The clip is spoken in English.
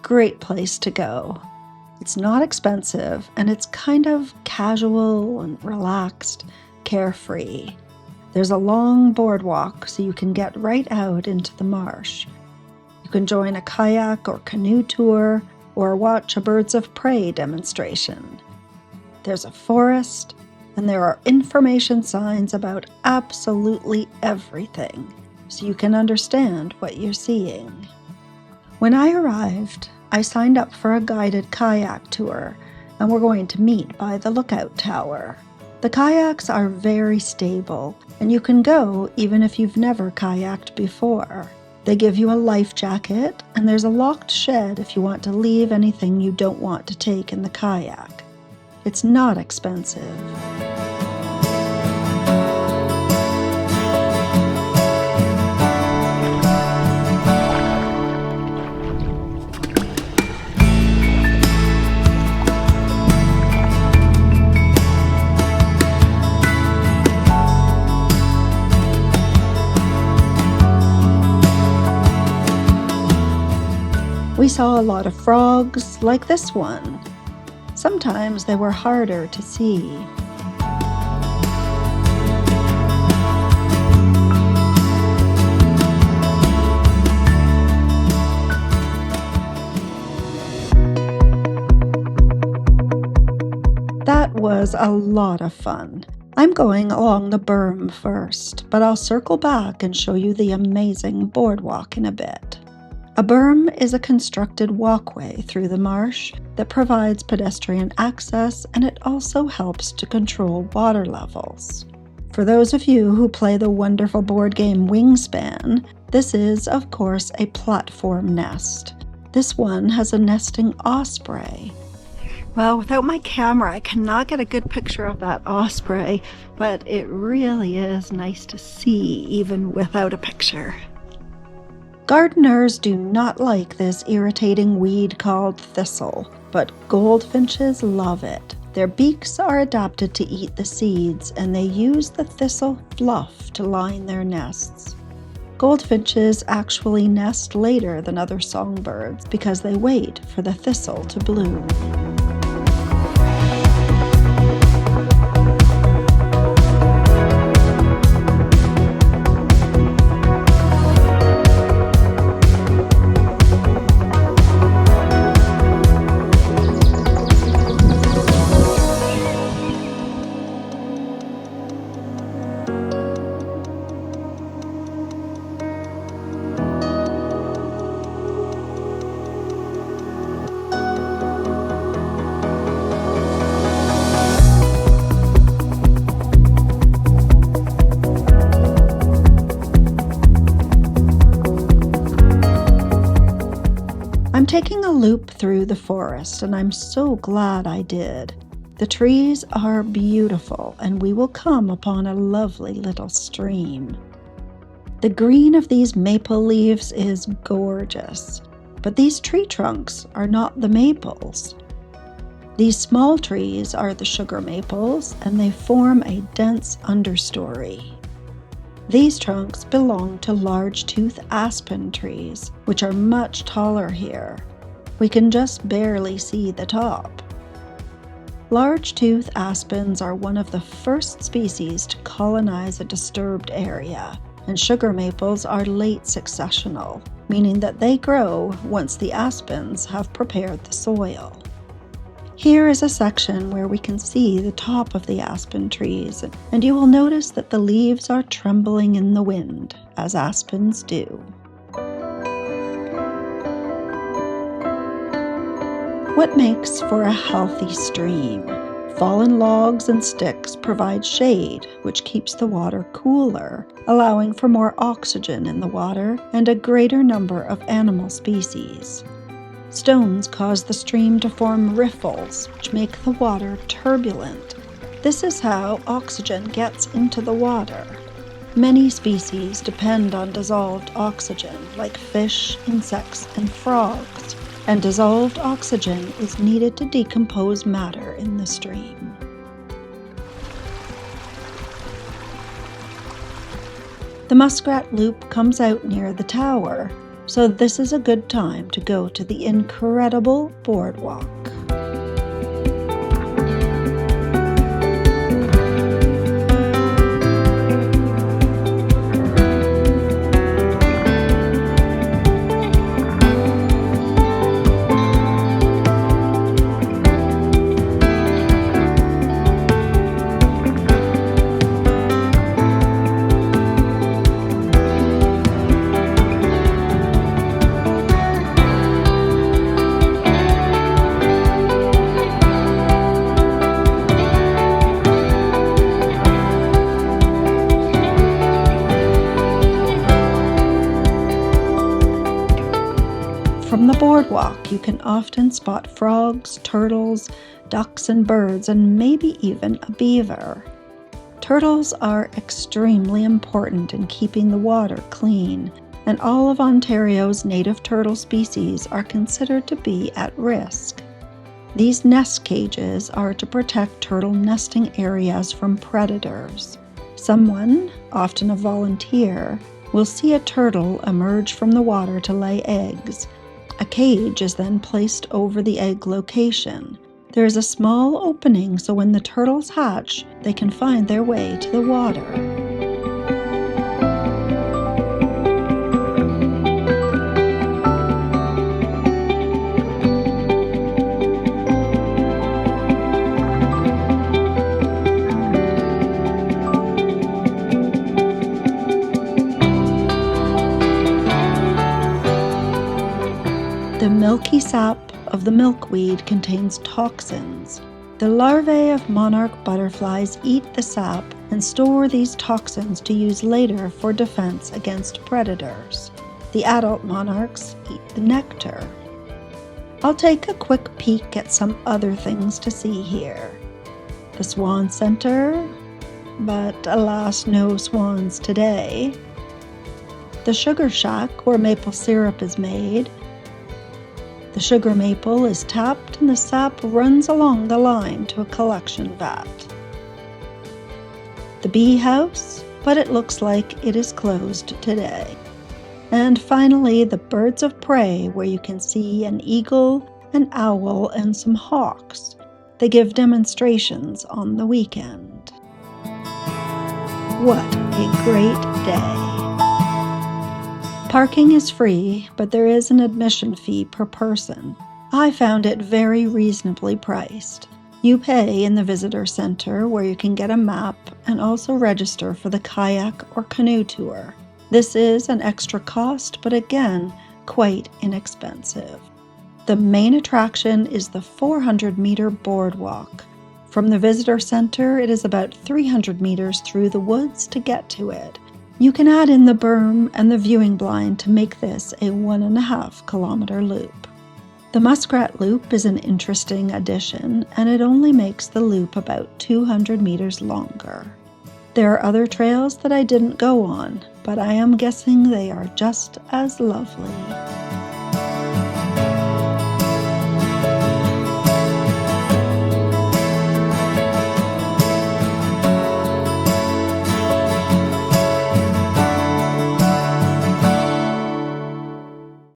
great place to go. It's not expensive, and it's kind of casual and relaxed, carefree. There's a long boardwalk, so you can get right out into the marsh. You can join a kayak or canoe tour, or watch a birds of prey demonstration. There's a forest, and there are information signs about absolutely everything, so you can understand what you're seeing. When I arrived, I signed up for a guided kayak tour, and we're going to meet by the lookout tower. The kayaks are very stable, and you can go even if you've never kayaked before. They give you a life jacket, and there's a locked shed if you want to leave anything you don't want to take in the kayak. It's not expensive. We saw a lot of frogs, like this one. Sometimes they were harder to see. That was a lot of fun. I'm going along the berm first, but I'll circle back and show you the amazing boardwalk in a bit. A berm is a constructed walkway through the marsh that provides pedestrian access, and it also helps to control water levels. For those of you who play the wonderful board game Wingspan, this is, of course, a platform nest. This one has a nesting osprey. Well, without my camera, I cannot get a good picture of that osprey, but it really is nice to see even without a picture. Gardeners do not like this irritating weed called thistle, but goldfinches love it. Their beaks are adapted to eat the seeds, and they use the thistle fluff to line their nests. Goldfinches actually nest later than other songbirds because they wait for the thistle to bloom. I'm taking a loop through the forest, and I'm so glad I did. The trees are beautiful, and we will come upon a lovely little stream. The green of these maple leaves is gorgeous, but these tree trunks are not the maples. These small trees are the sugar maples, and they form a dense understory. These trunks belong to large-tooth aspen trees, which are much taller here. We can just barely see the top. Large-tooth aspens are one of the first species to colonize a disturbed area, and sugar maples are late successional, meaning that they grow once the aspens have prepared the soil. Here is a section where we can see the top of the aspen trees, and you will notice that the leaves are trembling in the wind, as aspens do. What makes for a healthy stream? Fallen logs and sticks provide shade, which keeps the water cooler, allowing for more oxygen in the water and a greater number of animal species. Stones cause the stream to form riffles, which make the water turbulent. This is how oxygen gets into the water. Many species depend on dissolved oxygen, like fish, insects, and frogs, and dissolved oxygen is needed to decompose matter in the stream. The Muskrat Loop comes out near the tower. so this is a good time to go to the incredible boardwalk. From the boardwalk, you can often spot frogs, turtles, ducks, and birds, and maybe even a beaver. Turtles are extremely important in keeping the water clean, and all of Ontario's native turtle species are considered to be at risk. These nest cages are to protect turtle nesting areas from predators. Someone, often a volunteer, will see a turtle emerge from the water to lay eggs. A cage is then placed over the egg location. There is a small opening so when the turtles hatch, they can find their way to the water. The milky sap of the milkweed contains toxins. The larvae of monarch butterflies eat the sap and store these toxins to use later for defense against predators. The adult monarchs eat the nectar. I'll take a quick peek at some other things to see here. The Swan Center, but alas, no swans today. The Sugar Shack, where maple syrup is made. The sugar maple is tapped and the sap runs along the line to a collection vat. The bee house, but it looks like it is closed today. And finally, the birds of prey, where you can see an eagle, an owl, and some hawks. They give demonstrations on the weekend. What a great day! Parking is free, but there is an admission fee per person. I found it very reasonably priced. You pay in the visitor center where you can get a map and also register for the kayak or canoe tour. This is an extra cost, but again, quite inexpensive. The main attraction is the 400-meter boardwalk. From the visitor center, it is about 300 meters through the woods to get to it. You can add in the berm and the viewing blind to make this a 1.5-kilometer loop. The Muskrat Loop is an interesting addition, and it only makes the loop about 200 meters longer. There are other trails that I didn't go on, but I am guessing they are just as lovely.